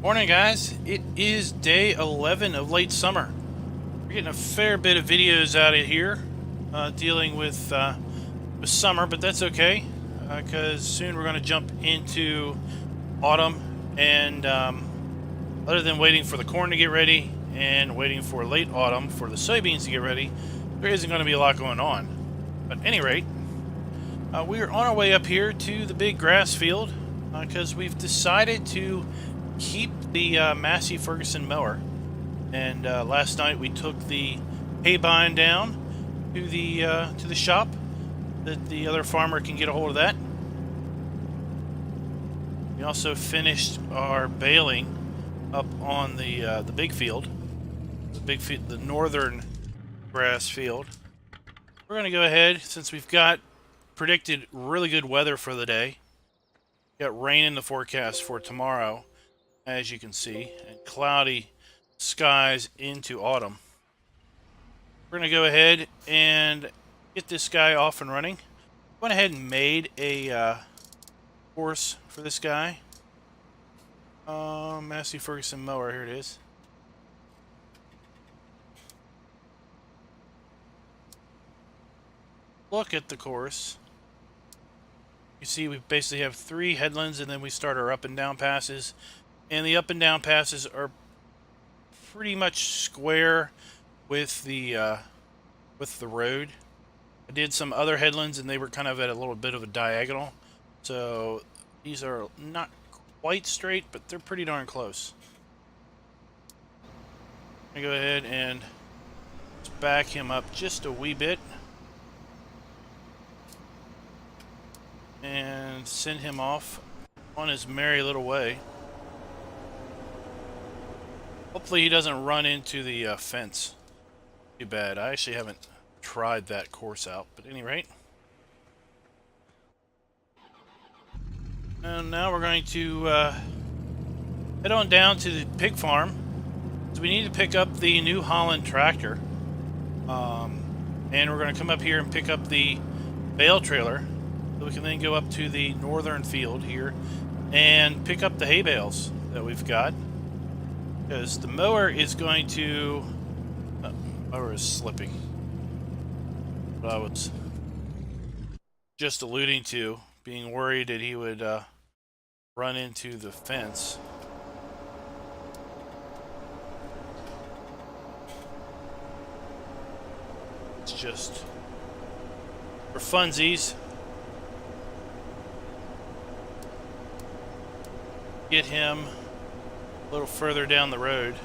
Morning, guys. It is day 11 of late summer. We're getting a fair bit of videos out of here dealing with summer, but that's okay because soon we're going to jump into autumn. And other than waiting for the corn to get ready and waiting for late autumn for the soybeans to get ready, there isn't going to be a lot going on. But at any rate, we are on our way up here to the big grass field because we've decided to keep the Massey Ferguson mower. And last night we took the hay bind down to the shop that the other farmer can get a hold of that. We also finished our baling up on the big field, the northern grass field. We're going to go ahead, since we've got predicted really good weather for the day. Got rain in the forecast for tomorrow, as you can see, and cloudy skies into autumn. We're going to go ahead and get this guy off and running. Went ahead and made a course for this guy. Massey Ferguson mower, here it is. Look at the course. You see we basically have 3 headlands, and then we start our up and down passes. And the up and down passes are pretty much square with the road. I did some other headlands and they were kind of at a little bit of a diagonal. So these are not quite straight, but they're pretty darn close. I'm gonna go ahead and back him up just a wee bit and send him off on his merry little way. Hopefully he doesn't run into the fence. Too bad. I actually haven't tried that course out, but at any rate. And now we're going to head on down to the pig farm. So we need to pick up the New Holland tractor. And we're going to come up here and pick up the bale trailer. So we can then go up to the northern field here and pick up the hay bales that we've got. Because the mower is going to... mower is slipping. What I was just alluding to, being worried that he would run into the fence. It's just for funsies. Get him a little further down the road.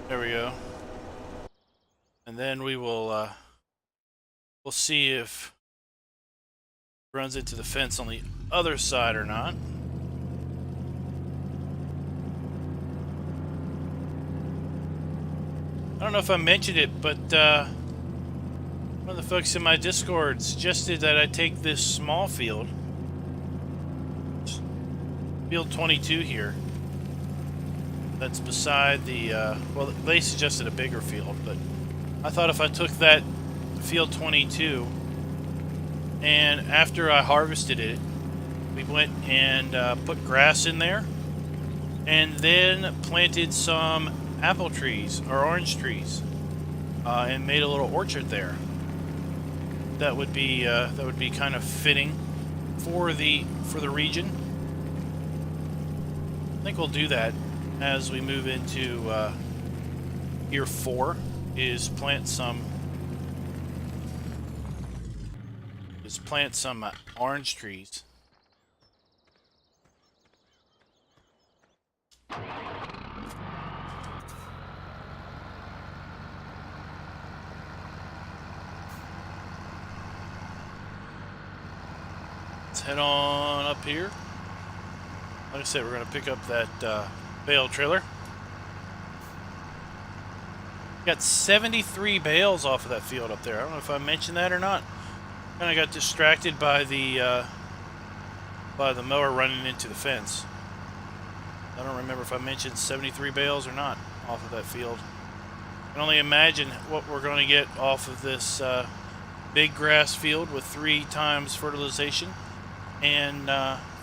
There we go. And then we will we'll see if it runs into the fence on the other side or not. I don't know if I mentioned it, but one of the folks in my Discord suggested that I take this small field, field 22 here, that's beside the, well, they suggested a bigger field, but I thought if I took that field 22, and after I harvested it, we went and put grass in there, and then planted some apple trees, or orange trees, and made a little orchard there. That would be kind of fitting for the region. I think we'll do that as we move into year 4. Is plant some orange trees. Let's head on up here. Like I said, we're going to pick up that bale trailer. Got 73 bales off of that field up there. I don't know if I mentioned that or not. Kind of got distracted by the mower running into the fence. I don't remember if I mentioned 73 bales or not off of that field. I can only imagine what we're going to get off of this big grass field with 3 times fertilization and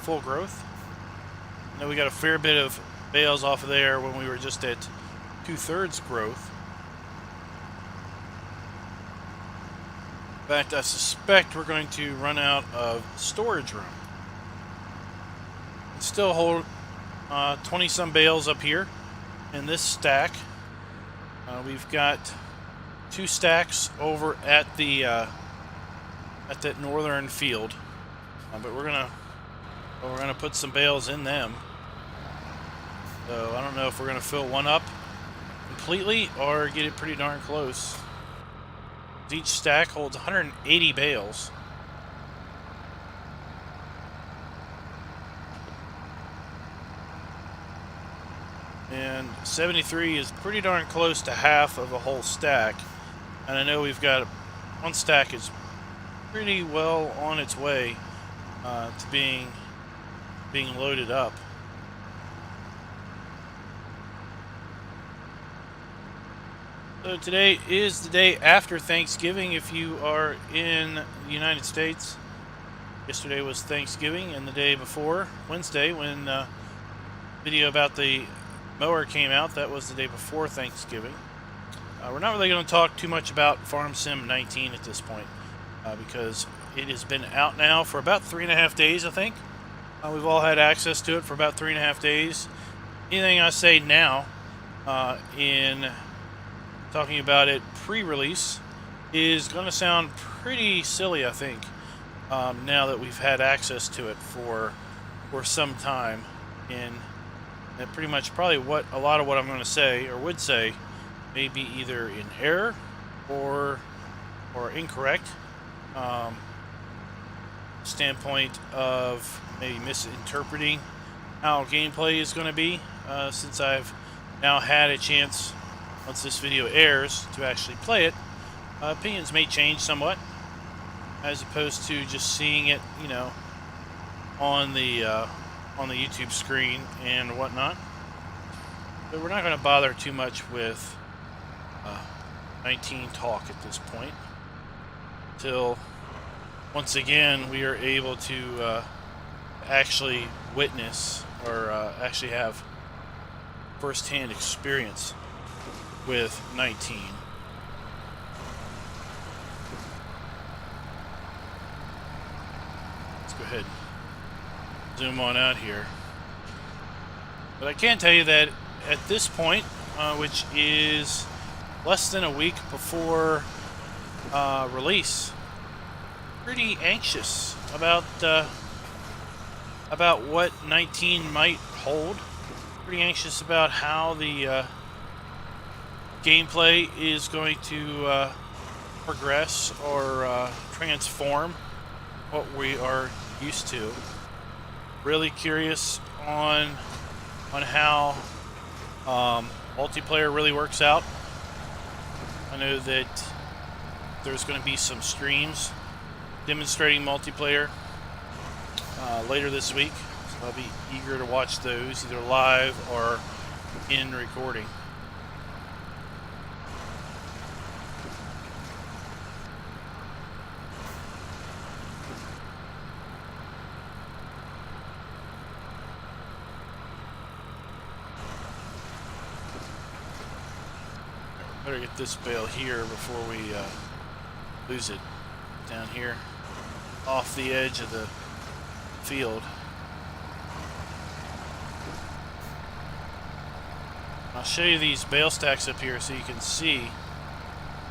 full growth. Now we got a fair bit of bales off of there when we were just at 2/3 growth. In fact, I suspect we're going to run out of storage room. Still hold 20 some bales up here in this stack. We've got 2 stacks over at the at that northern field, but we're gonna put some bales in them. So I don't know if we're gonna fill one up completely or get it pretty darn close. Each stack holds 180 bales. And 73 is pretty darn close to half of a whole stack. And I know we've got one stack is pretty well on its way to being loaded up. So today is the day after Thanksgiving if you are in the United States. Yesterday was Thanksgiving, and the day before, Wednesday, when video about the mower came out, that was the day before Thanksgiving. We're not really going to talk too much about Farm Sim 19 at this point because it has been out now for about 3.5 days, I think. We've all had access to it for about 3.5 days. Anything I say now in talking about it pre-release is going to sound pretty silly, I think, now that we've had access to it for some time. And pretty much probably what a lot of what I'm going to say or would say may be either in error or incorrect. Standpoint of maybe misinterpreting how gameplay is going to be, since I've now had a chance, once this video airs, to actually play it. Opinions may change somewhat, as opposed to just seeing it, you know, on the YouTube screen and whatnot. But we're not going to bother too much with 19 talk at this point, till once again we are able to actually witness or actually have first-hand experience with 19. Let's go ahead and zoom on out here. But I can tell you that at this point, which is less than a week before release, pretty anxious about what 19 might hold. Pretty anxious about how the gameplay is going to progress or transform what we are used to. Really curious on how multiplayer really works out. I know that there's going to be some streams demonstrating multiplayer later this week, so I'll be eager to watch those either live or in recording. Better get this bale here before we lose it down here off the edge of the field. I'll show you these bale stacks up here so you can see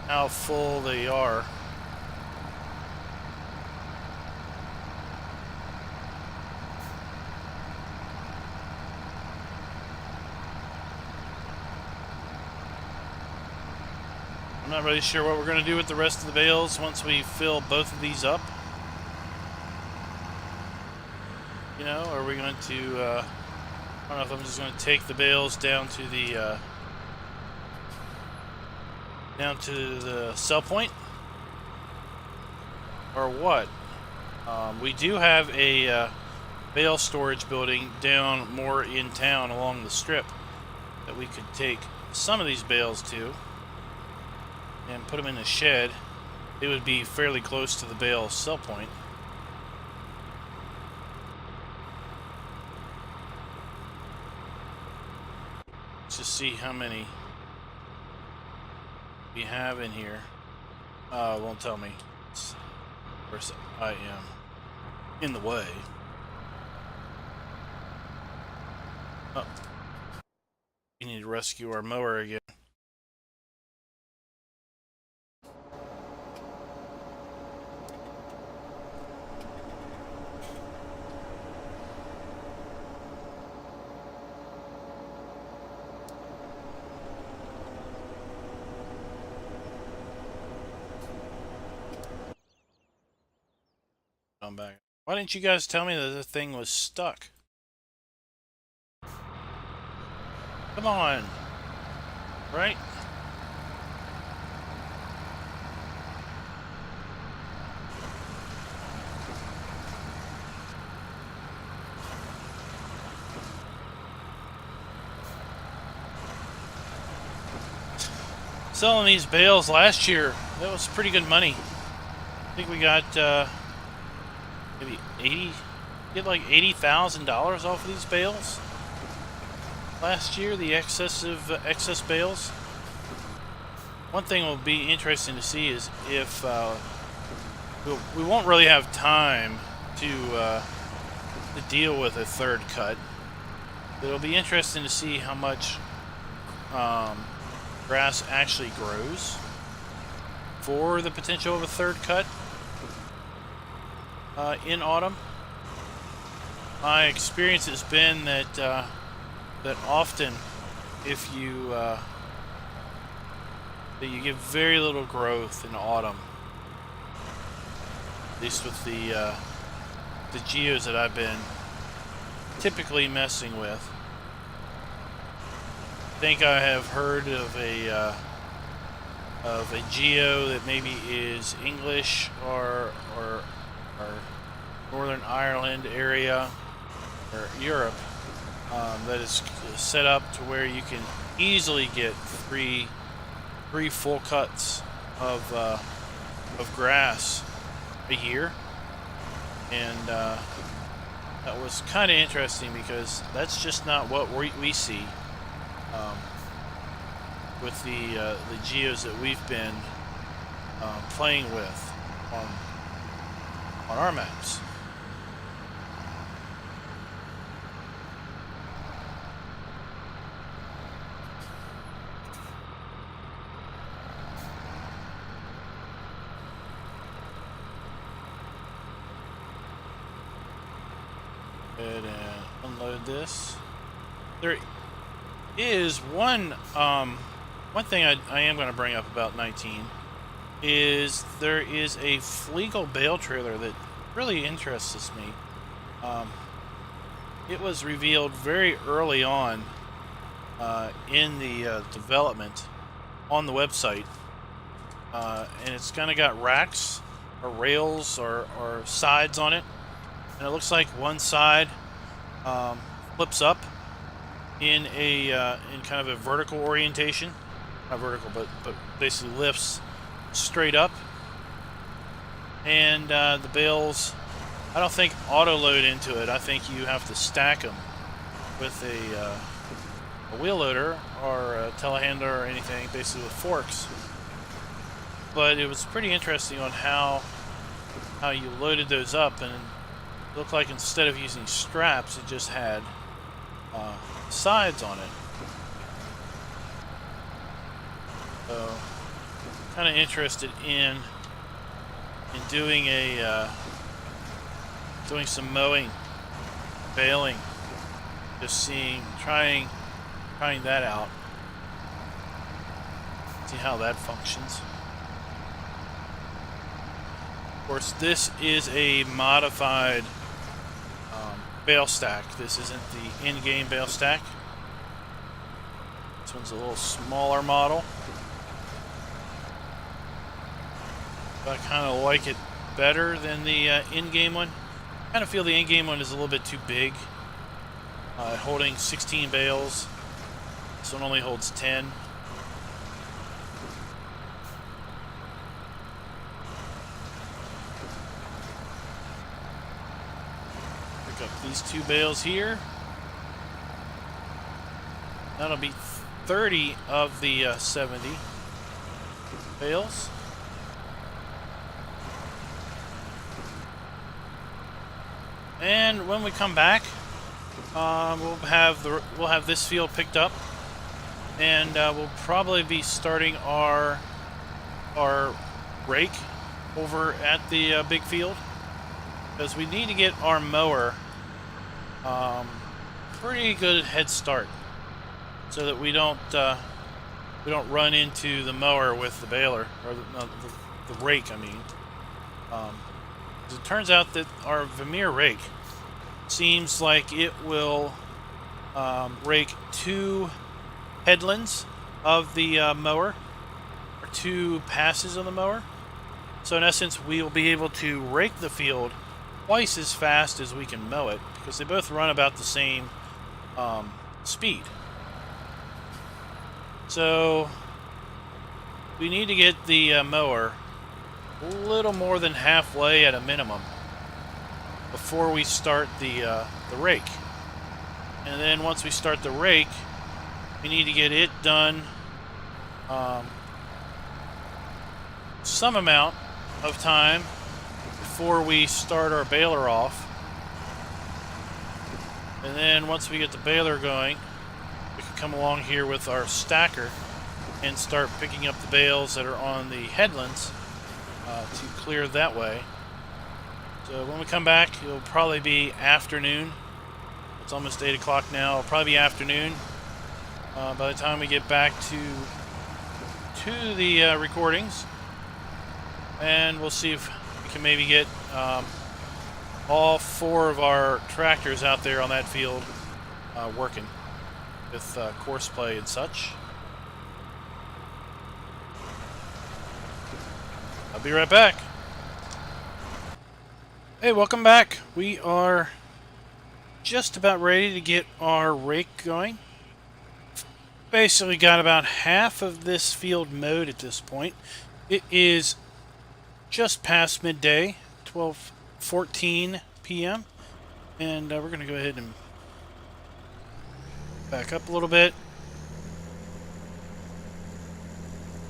how full they are. I'm not really sure what we're going to do with the rest of the bales once we fill both of these up. You know, are we going to, I don't know if I'm just going to take the bales down to the sell point or what. We do have a bale storage building down more in town along the strip that we could take some of these bales to and put them in the shed it would be fairly close to the bale sell point. Let's just see how many we have in here. It won't tell me. Of course, I am in the way. Oh. We need to rescue our mower again. I'm back. Why didn't you guys tell me that the thing was stuck? Come on. Right? Selling these bales last year, that was pretty good money. I think we got maybe get like $80,000 off of these bales last year. The excess bales. One thing will be interesting to see is if we won't really have time to deal with a third cut. But it'll be interesting to see how much grass actually grows for the potential of a third cut in autumn. My experience has been that that often, if you that you get very little growth in autumn, at least with the geos that I've been typically messing with. I think I have heard of a geo that maybe is English or Northern Ireland area or Europe that is set up to where you can easily get three full cuts of grass a year, and that was kind of interesting because that's just not what we see with the geos that we've been playing with on our maps. Go ahead and unload this. There is one thing I am going to bring up about 19 is there is a Flegel bale trailer that really interests me. It was revealed very early on in the development on the website, and it's kind of got racks or rails or sides on it, and it looks like one side flips up in kind of a vertical orientation. Not vertical, but basically lifts straight up. And the bales, I don't think auto load into it. I think you have to stack them with a wheel loader or a telehandler or anything, basically with forks. But it was pretty interesting on how you loaded those up, and it looked like instead of using straps, it just had sides on it. So, kind of interested in doing doing some mowing, baling, just trying that out, see how that functions. Of course, this is a modified bale stack. This isn't the in-game bale stack. This one's a little smaller model. I kind of like it better than the in-game one. I kind of feel the in-game one is a little bit too big, holding 16 bales. This one only holds 10. Pick up these 2 bales here. That'll be 30 of the 70 bales. And when we come back, we'll have this field picked up, and we'll probably be starting our rake over at the big field, because we need to get our mower pretty good head start, so that we don't run into the mower with the baler, or the rake. I mean, it turns out that our Vermeer rake seems like it will rake 2 headlands of the mower, or 2 passes of the mower. So in essence, we will be able to rake the field twice as fast as we can mow it, because they both run about the same speed. So we need to get the mower a little more than halfway at a minimum before we start the rake. And then once we start the rake, we need to get it done some amount of time before we start our baler off. And then once we get the baler going, we can come along here with our stacker and start picking up the bales that are on the headlands to clear that way. So when we come back, it'll probably be afternoon. It's almost 8 o'clock now. It'll probably be afternoon by the time we get back to the recordings. And we'll see if we can maybe get all 4 of our tractors out there on that field working with course play and such. I'll be right back. Hey, welcome back. We are just about ready to get our rake going. Basically got about half of this field mowed at this point. It is just past midday, 12:14 p.m. And we're going to go ahead and back up a little bit.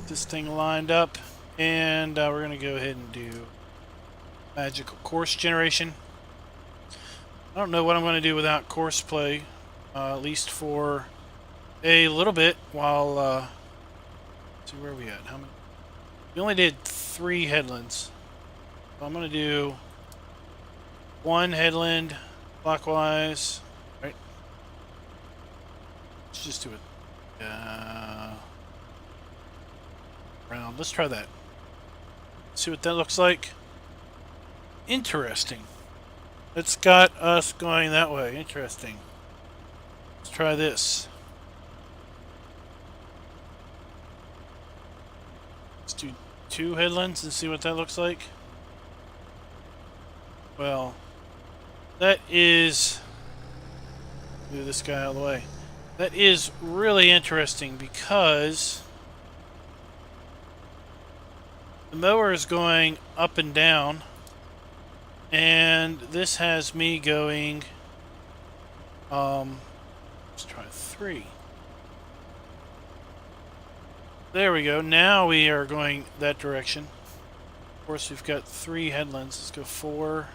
This thing lined up. And we're going to go ahead and do magical course generation. I don't know what I'm going to do without course play, at least for a little bit, while let's see, where are we at? How many? We only did 3 headlands. So I'm going to do 1 headland clockwise. Right. Let's just do it round. Let's try that. See what that looks like. Interesting. It's got us going that way. Interesting. Let's try this. Let's do 2 headlands and see what that looks like. Well, that is... move this guy out of the way. That is really interesting, because the mower is going up and down, and this has me going, let's try 3. There we go. Now we are going that direction. Of course, we've got 3 headlands. Let's go 4.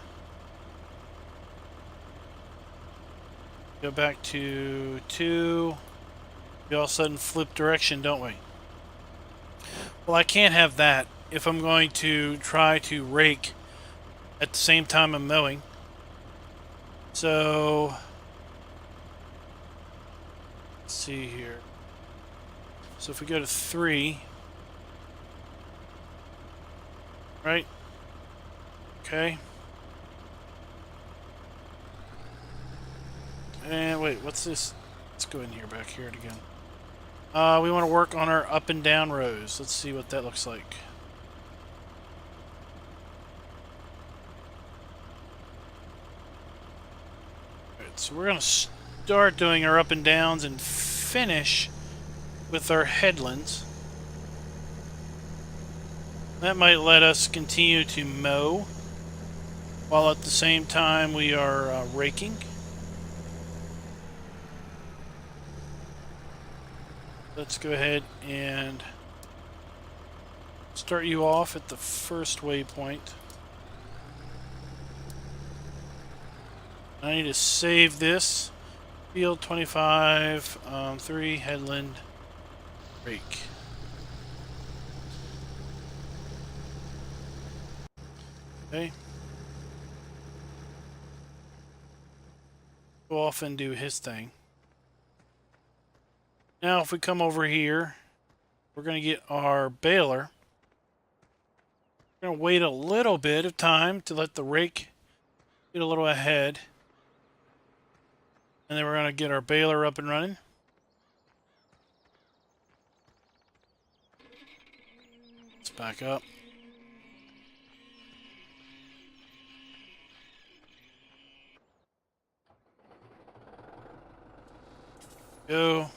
Go back to 2. We all of a sudden flip direction, don't we? Well, I can't have that if I'm going to try to rake at the same time I'm mowing. So let's see here. So if we go to 3, right? Okay. And wait, what's this? Let's go in here, back here again. We want to work on our up and down rows. Let's see what that looks like. Alright, so we're going to start doing our up and downs and finish with our headlands. That might let us continue to mow while at the same time we are raking. Let's go ahead and start you off at the first waypoint. I need to save this. Field 25, 3, headland, rake. Okay. Go off and do his thing. Now if we come over here, we're going to get our baler. We're going to wait a little bit of time to let the rake get a little ahead. And then we're going to get our baler up and running. Let's back up. Go.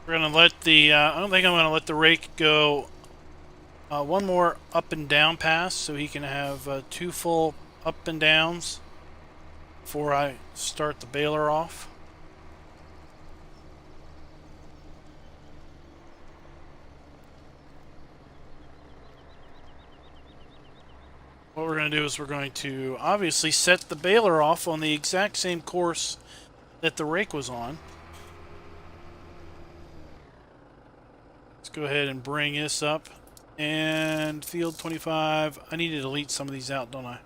We're going to let the, I don't think I'm going to let the rake go one more up and down pass so he can have 2 full up and downs before I start the baler off. What we're going to do is we're going to obviously set the baler off on the exact same course that the rake was on. Let's go ahead and bring this up. And field 25. I need to delete some of these out, don't I?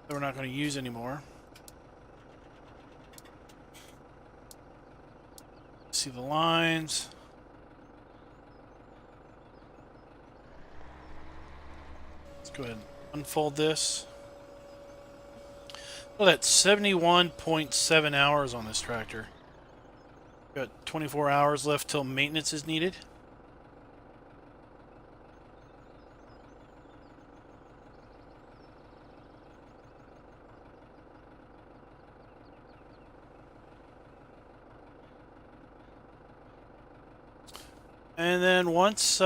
That we're not going to use anymore. See the lines. Let's go ahead and unfold this. Well, that's 71.7 hours on this tractor. Got 24 hours left till maintenance is needed. And then once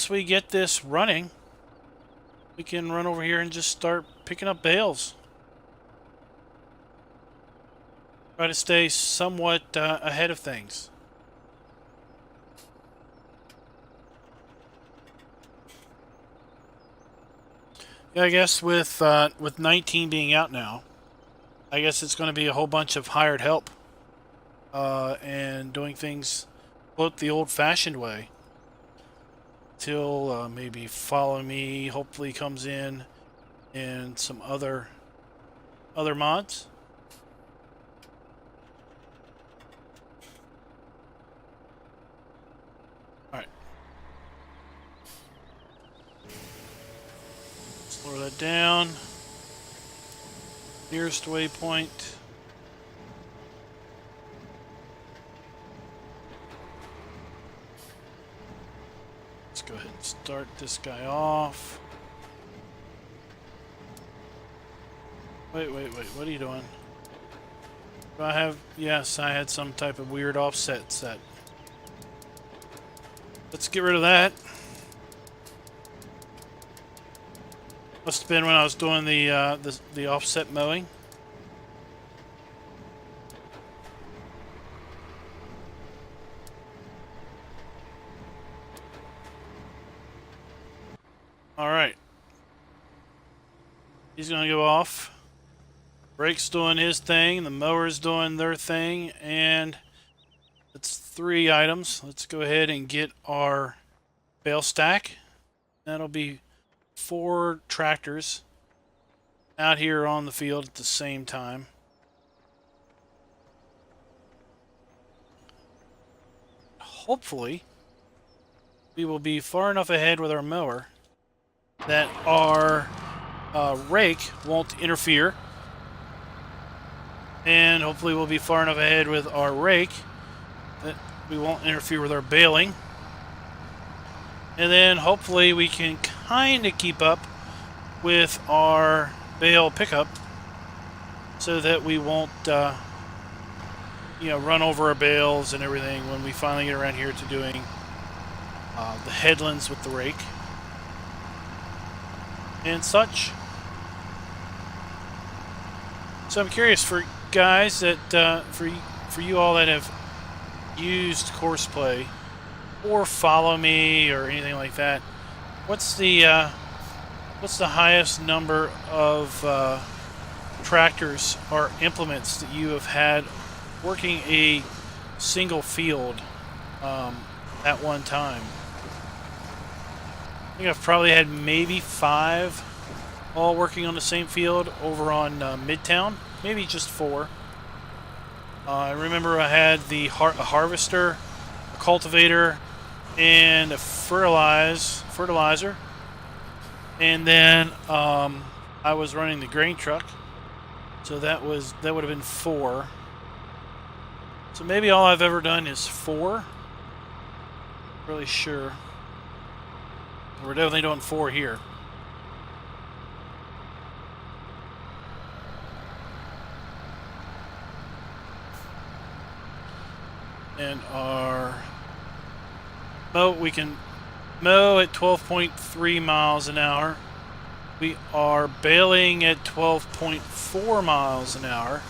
we get this running, we can run over here and just start picking up bales. Try to stay somewhat ahead of things. Yeah, I guess with 19 being out now, I guess it's going to be a whole bunch of hired help and doing things both the old-fashioned way. Till maybe Follow Me hopefully comes in and some other mods. Alright. Slow that down. Nearest waypoint. Let's go ahead and start this guy off. Wait, what are you doing? Do I have... Yes, I had some type of weird offset set. Let's get rid of that. Must have been when I was doing the offset mowing. Alright. He's gonna go off. Brake's doing his thing, the mower's doing their thing, and it's 3 items. Let's go ahead and get our bale stack. That'll be 4 tractors out here on the field at the same time. Hopefully, we will be far enough ahead with our mower that our rake won't interfere. And hopefully we'll be far enough ahead with our rake that we won't interfere with our baling. And then hopefully we can kind of keep up with our bale pickup so that we won't, you know, run over our bales and everything when we finally get around here to doing the headlands with the rake and such. So I'm curious for guys that, for you all that have used Courseplay or follow me or anything like that, what's the highest number of tractors or implements that you have had working a single field at one time? I think I've probably had maybe 5 all working on the same field over on Midtown, maybe just 4. I remember I had a harvester, a cultivator, and a fertilizer, and then I was running the grain truck, so that would have been 4. So maybe all I've ever done is 4. Really sure. We're definitely doing 4 here. And our mow, we can mow at 12.3 miles an hour. We are baling at 12.4 miles an hour.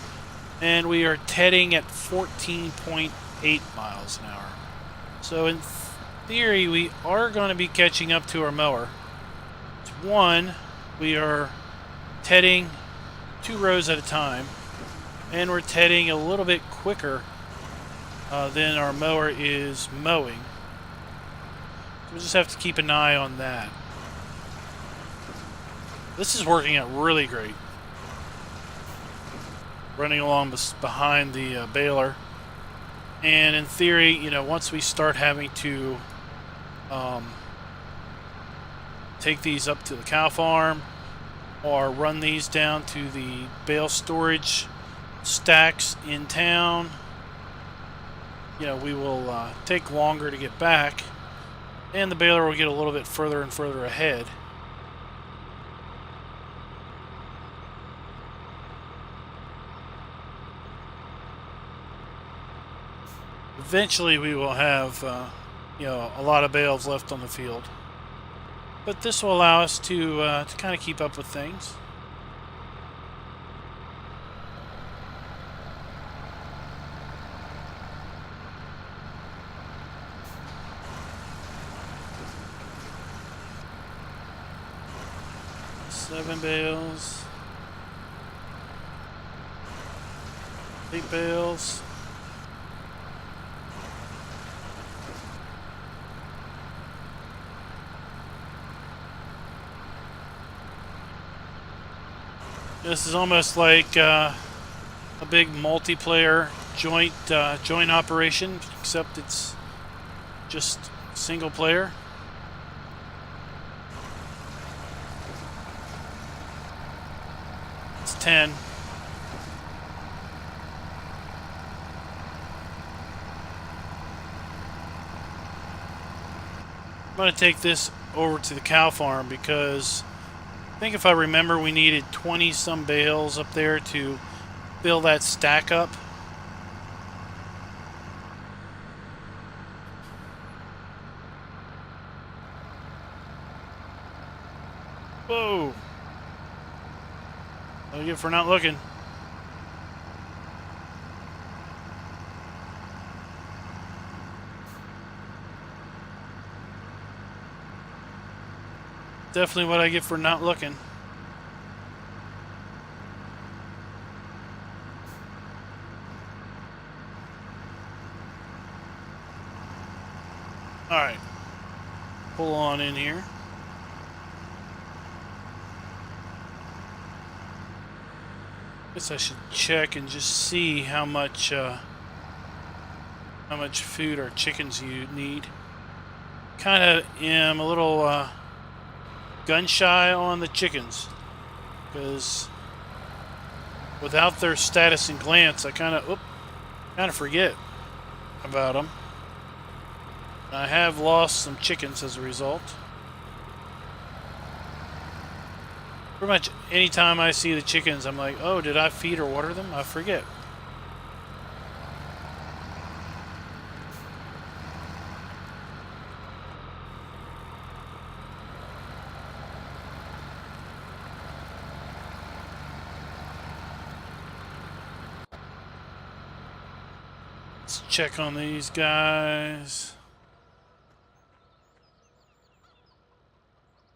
And we are tedding at 14.8 miles an hour. So in theory, we are going to be catching up to our mower. One, we are tedding 2 rows at a time, and we're tedding a little bit quicker than our mower is mowing. So we'll just have to keep an eye on that. This is working out really great. Running along behind the baler. And in theory, you know, once we start having to take these up to the cow farm or run these down to the bale storage stacks in town, you know, we will take longer to get back, and the baler will get a little bit further and further ahead. Eventually we will have you know, a lot of bales left on the field, but this will allow us to kind of keep up with things. Seven bales, 8 bales. This is almost like a big multiplayer joint operation, except it's just single player. It's 10. I'm going to take this over to the cow farm because I think if I remember, we needed 20 some bales up there to fill that stack up. Whoa! I'll get for not looking. Definitely what I get for not looking. Alright. Pull on in here. Guess I should check and just see how much food our chickens need. Kind of am a little gun shy on the chickens, because without their status and glance, I kind of forget about them. I have lost some chickens as a result. Pretty much anytime I see the chickens, I'm like, oh, did I feed or water them? I forget. Let's check on these guys.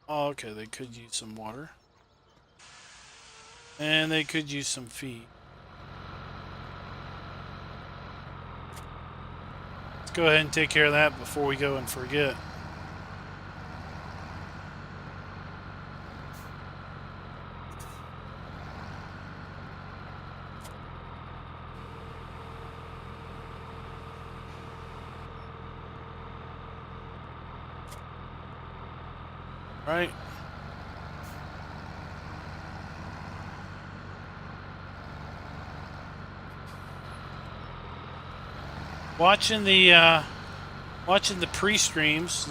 Oh, okay, they could use some water. And they could use some feed. Let's go ahead and take care of that before we go and forget. Right? Watching the pre-streams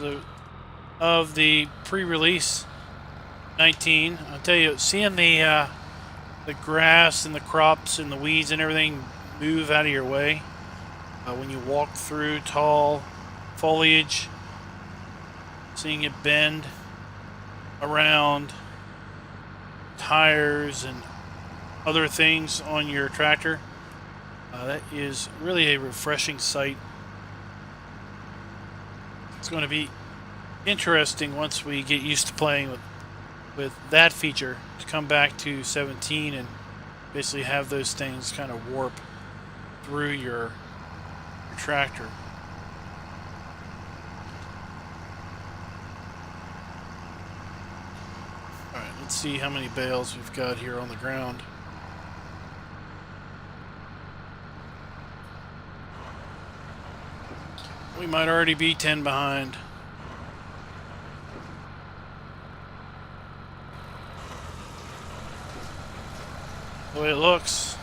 of the pre-release 19, I'll tell you, seeing the grass and the crops and the weeds and everything move out of your way when you walk through tall foliage, seeing it bend around tires and other things on your tractor, that is really a refreshing sight. It's going to be interesting once we get used to playing with that feature to come back to 17 and basically have those things kind of warp through your tractor. Alright, let's see how many bales we've got here on the ground. We might already be 10 behind. The way it looks.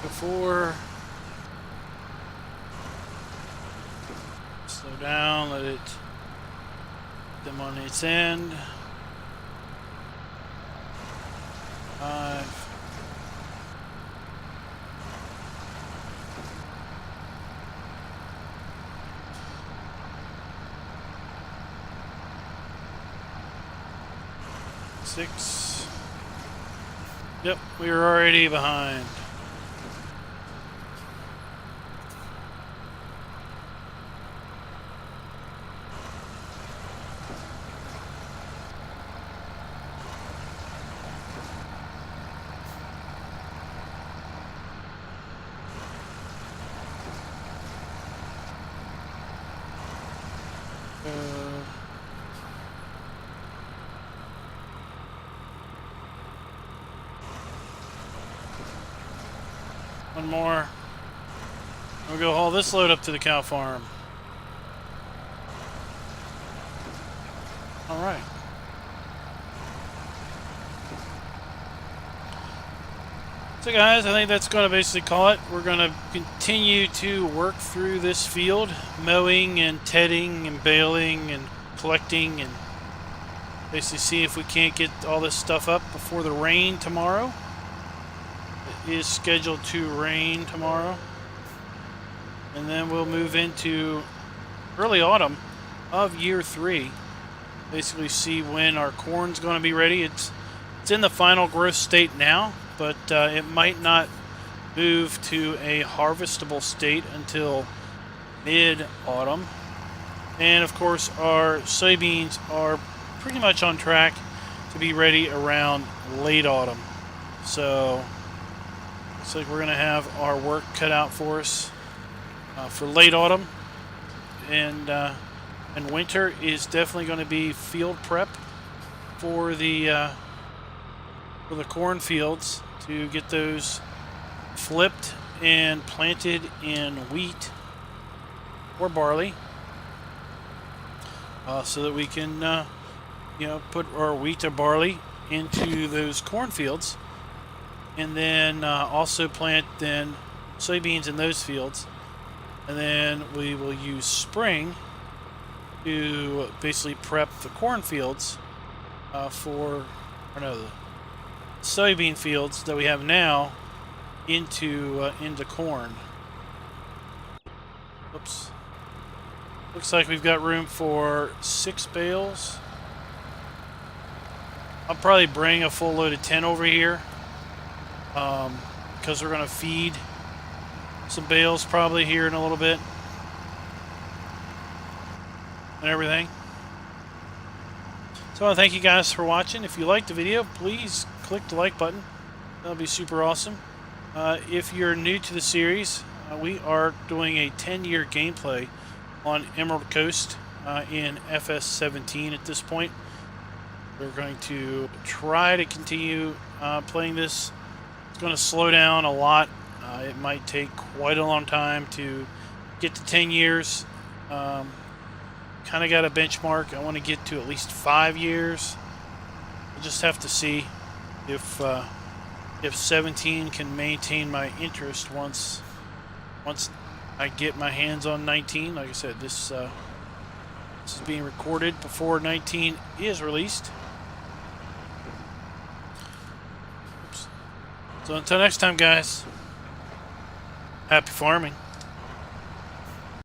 Before, slow down, let it them on its end. 5. Six. Yep, we were already behind. One more. We'll go haul this load up to the cow farm. All right. So guys, I think that's going to basically call it. We're going to continue to work through this field, mowing and tedding and baling and collecting, and basically see if we can't get all this stuff up before the rain tomorrow. It is scheduled to rain tomorrow. And then we'll move into early autumn of year 3. Basically see when our corn's going to be ready. It's in the final growth state now, but it might not move to a harvestable state until mid-autumn. And of course our soybeans are pretty much on track to be ready around late autumn. So looks like we're going to have our work cut out for us for late autumn, and winter is definitely going to be field prep for the cornfields to get those flipped and planted in wheat or barley. so that we can, you know, put our wheat or barley into those cornfields, and then also plant then soybeans in those fields, and then we will use spring to basically prep the cornfields for, or no, the soybean fields that we have now into corn. Oops. Looks like we've got room for 6 bales. I'll probably bring a full load of 10 over here, because we're going to feed some bales probably here in a little bit and everything. So I want to thank you guys for watching. If you liked the video, please click the like button. That'll be super awesome. If you're new to the series, we are doing a 10-year gameplay on Emerald Coast in FS17 at this point. We're going to try to continue playing this. It's going to slow down a lot. It might take quite a long time to get to 10 years. Kind of got a benchmark. I want to get to at least 5 years. We'll just have to see if 17 can maintain my interest once I get my hands on 19. Like I said, this is being recorded before 19 is released. Oops. So until next time, guys, happy farming.